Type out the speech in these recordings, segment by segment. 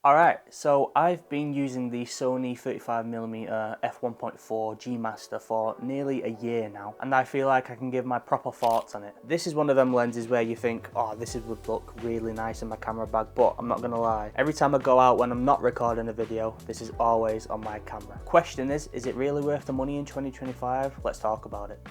Alright, so I've been using the Sony 35mm f1.4 G Master for nearly a year now, and I feel like I can give my proper thoughts on it. This is one of them lenses where you think, oh, would look really nice in my camera bag, but I'm not gonna lie. Every time I go out when I'm not recording a video, this is always on my camera. Question is it really worth the money in 2025? Let's talk about it.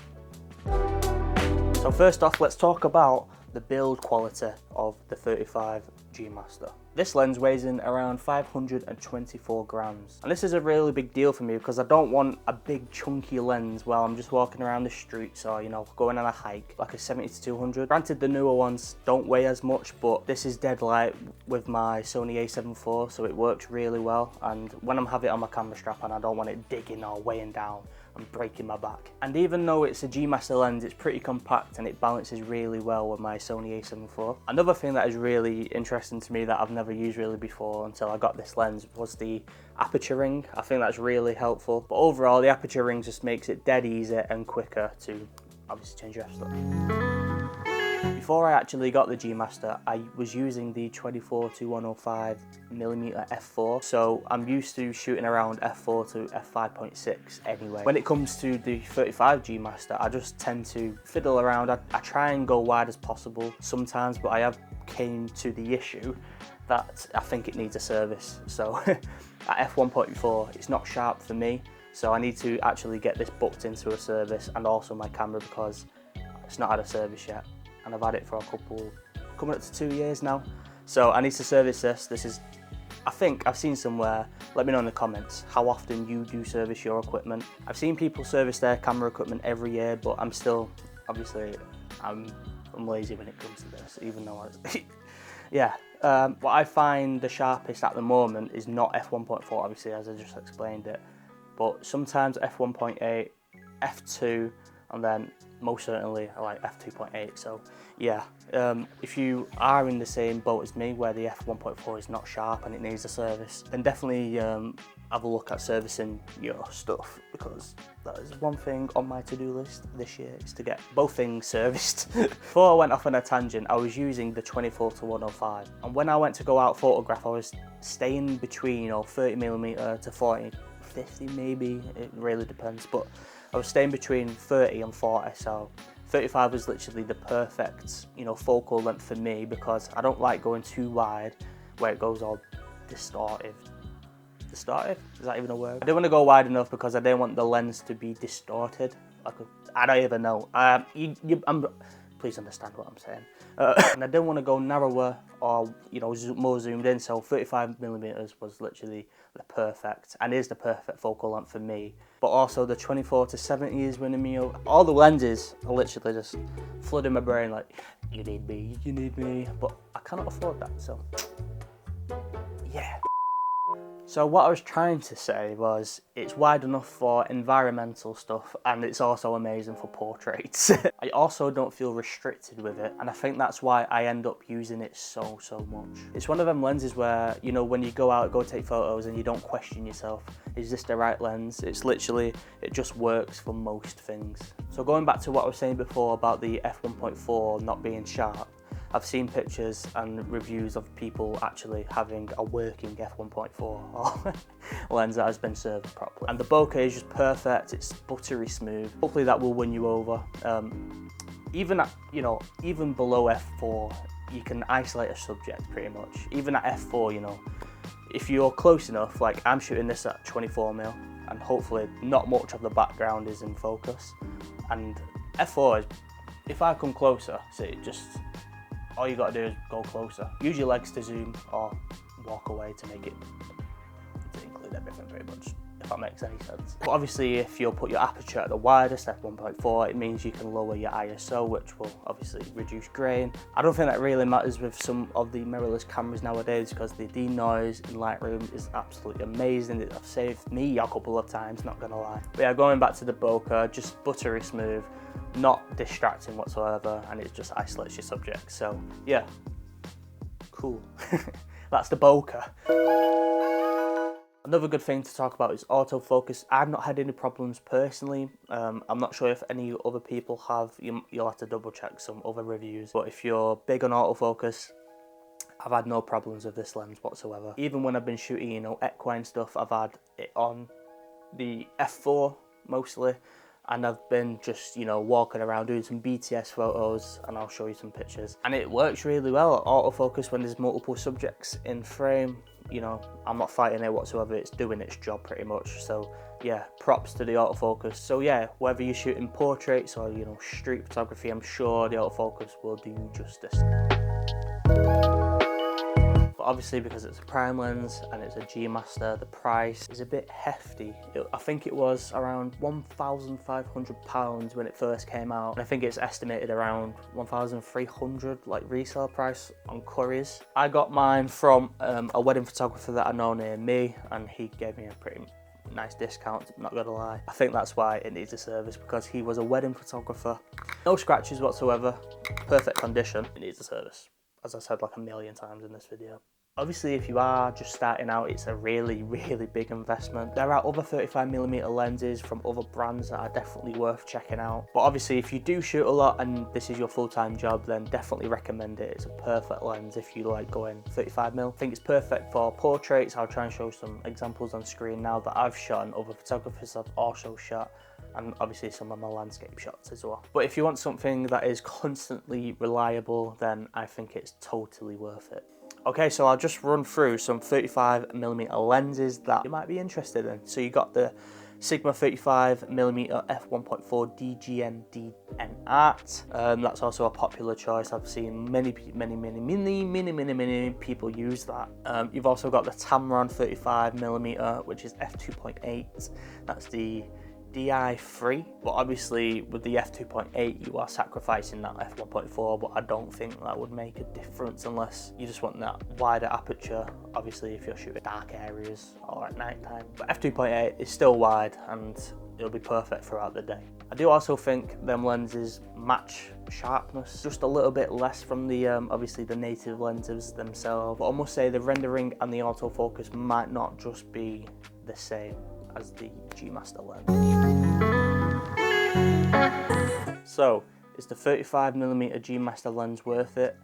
So first off, let's talk about the build quality of the 35 G Master. This lens weighs in around 524 grams. And this is a really big deal for me because I don't want a big chunky lens while I'm just walking around the streets or, you know, going on a hike, like a 70-200. Granted, the newer ones don't weigh as much, but this is dead light with my Sony a7 IV, so it works really well. And when I'm having it on my camera strap and I don't want it digging or weighing down, I'm breaking my back. And even though it's a G Master lens, it's pretty compact and it balances really well with my Sony a7 IV. Another thing that is really interesting to me that I've never used really before until I got this lens was the aperture ring. I think that's really helpful. But overall, the aperture ring just makes it dead easy and quicker to obviously change your f-stop. Before I actually got the G Master, I was using the 24-105mm f4, so I'm used to shooting around f4 to f5.6 anyway. When it comes to the 35 G Master, I just tend to fiddle around. I try and go wide as possible sometimes, but I have came to the issue that I think it needs a service. So at f1.4, it's not sharp for me, so I need to actually get this booked into a service, and also my camera, because it's not had a service yet. And I've had it for coming up to 2 years now. So I need to service this. This is, I think I've seen somewhere, let me know in the comments how often you do service your equipment. I've seen people service their camera equipment every year, but I'm still, obviously, I'm lazy when it comes to this, even though yeah. What I find the sharpest at the moment is not f1.4, obviously, as I just explained it, but sometimes f1.8, f2, and then most certainly I like f2.8. So yeah, if you are in the same boat as me where the f1.4 is not sharp and it needs a service, then definitely have a look at servicing your stuff, because that is one thing on my to-do list this year, is to get both things serviced. Before I went off on a tangent, I was using the 24-105, and when I went to go out photograph, I was staying between, you know, 30mm to 40, 50 maybe, it really depends, but I was staying between 30 and 40, so 35 was literally the perfect, you know, focal length for me, because I don't like going too wide where it goes all distortive. Distortive? Is that even a word? I didn't want to go wide enough because I didn't want the lens to be distorted. I don't even know. Please understand what I'm saying. And I didn't want to go narrower or, you know, more zoomed in, so 35mm was literally the perfect, and is the perfect focal length for me. But also the 24-70 is winning me over. All the lenses are literally just flooding my brain like, you need me, but I cannot afford that, so yeah. So what I was trying to say was, it's wide enough for environmental stuff, and it's also amazing for portraits. I also don't feel restricted with it, and I think that's why I end up using it so much. It's one of them lenses where, you know, when you go out, go take photos, and you don't question yourself, is this the right lens? It's literally, it just works for most things. So going back to what I was saying before about the f1.4 not being sharp, I've seen pictures and reviews of people actually having a working f1.4 lens that has been served properly. And the bokeh is just perfect, it's buttery smooth. Hopefully that will win you over. Even at, you know, even below f4, you can isolate a subject pretty much. Even at f4, you know, if you're close enough, like I'm shooting this at 24mm, and hopefully not much of the background is in focus. And f4 is, if I come closer, see, just, all you gotta do is go closer. Use your legs to zoom or walk away to make it, to include everything pretty much, if that makes any sense. But obviously if you'll put your aperture at the widest, f1.4, it means you can lower your ISO, which will obviously reduce grain. I don't think that really matters with some of the mirrorless cameras nowadays, because the denoise in Lightroom is absolutely amazing. It has saved me a couple of times, not gonna lie. But yeah, going back to the bokeh, just buttery smooth, not distracting whatsoever, and it just isolates your subject. So yeah, cool. That's the bokeh. Another good thing to talk about is autofocus. I've not had any problems personally. I'm not sure if any other people have. You'll have to double check some other reviews. But if you're big on autofocus, I've had no problems with this lens whatsoever. Even when I've been shooting, you know, equine stuff, I've had it on the f4 mostly, and I've been just, you know, walking around doing some BTS photos, and I'll show you some pictures. And it works really well. Autofocus when there's multiple subjects in frame, you know, I'm not fighting it whatsoever. It's doing its job pretty much. So yeah, props to the autofocus. So yeah, whether you're shooting portraits or, you know, street photography, I'm sure the autofocus will do you justice. But obviously, because it's a prime lens and it's a G Master, the price is a bit hefty. I think it was around £1,500 when it first came out. And I think it's estimated around 1,300 like resale price on Currys. I got mine from a wedding photographer that I know near me, and he gave me a pretty nice discount, not gonna lie. I think that's why it needs a service, because he was a wedding photographer. No scratches whatsoever, perfect condition. It needs a service, as I said like a million times in this video. Obviously, if you are just starting out, it's a really, really big investment. There are other 35mm lenses from other brands that are definitely worth checking out. But obviously, if you do shoot a lot and this is your full-time job, then definitely recommend it. It's a perfect lens if you like going 35mm. I think it's perfect for portraits. I'll try and show some examples on screen now that I've shot and other photographers have also shot, and obviously some of my landscape shots as well. But if you want something that is constantly reliable, then I think it's totally worth it. Okay, so I'll just run through some 35mm lenses that you might be interested in. So you got the Sigma 35mm f1.4 DGN DN Art. That's also a popular choice. I've seen many people use that. You've also got the Tamron 35mm, which is f2.8. That's the DI3, but obviously with the f2.8 you are sacrificing that f1.4, but I don't think that would make a difference unless you just want that wider aperture, obviously if you're shooting dark areas or at night time. But f2.8 is still wide and it'll be perfect throughout the day. I do also think them lenses match sharpness just a little bit less from the obviously the native lenses themselves, but I must say the rendering and the autofocus might not just be the same as the G Master lens. So, is the 35mm G Master lens worth it?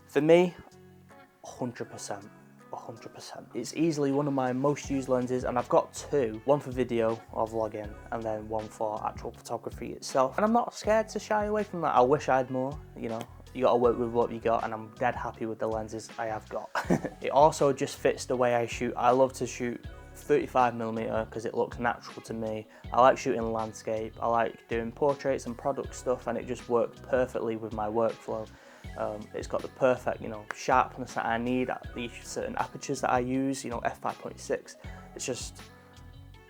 For me, 100%. 100%. It's easily one of my most used lenses, and I've got two. One for video or vlogging, and then one for actual photography itself. And I'm not scared to shy away from that. I wish I had more, you know. You gotta work with what you got, and I'm dead happy with the lenses I have got. It also just fits the way I shoot. I love to shoot 35mm because it looks natural to me. I like shooting landscape, I like doing portraits and product stuff, and it just works perfectly with my workflow. It's got the perfect, you know, sharpness that I need at the certain apertures that I use, you know, f5.6. It's just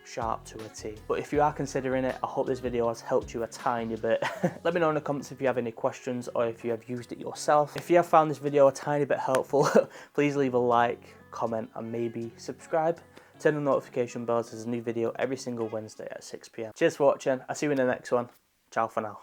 sharp to a T. But if you are considering it, I hope this video has helped you a tiny bit. Let me know in the comments if you have any questions or if you have used it yourself. If you have found this video a tiny bit helpful, please leave a like, comment, and maybe subscribe. Turn on the notification bell, there's a new video every single Wednesday at 6 PM. Cheers for watching, I'll see you in the next one. Ciao for now.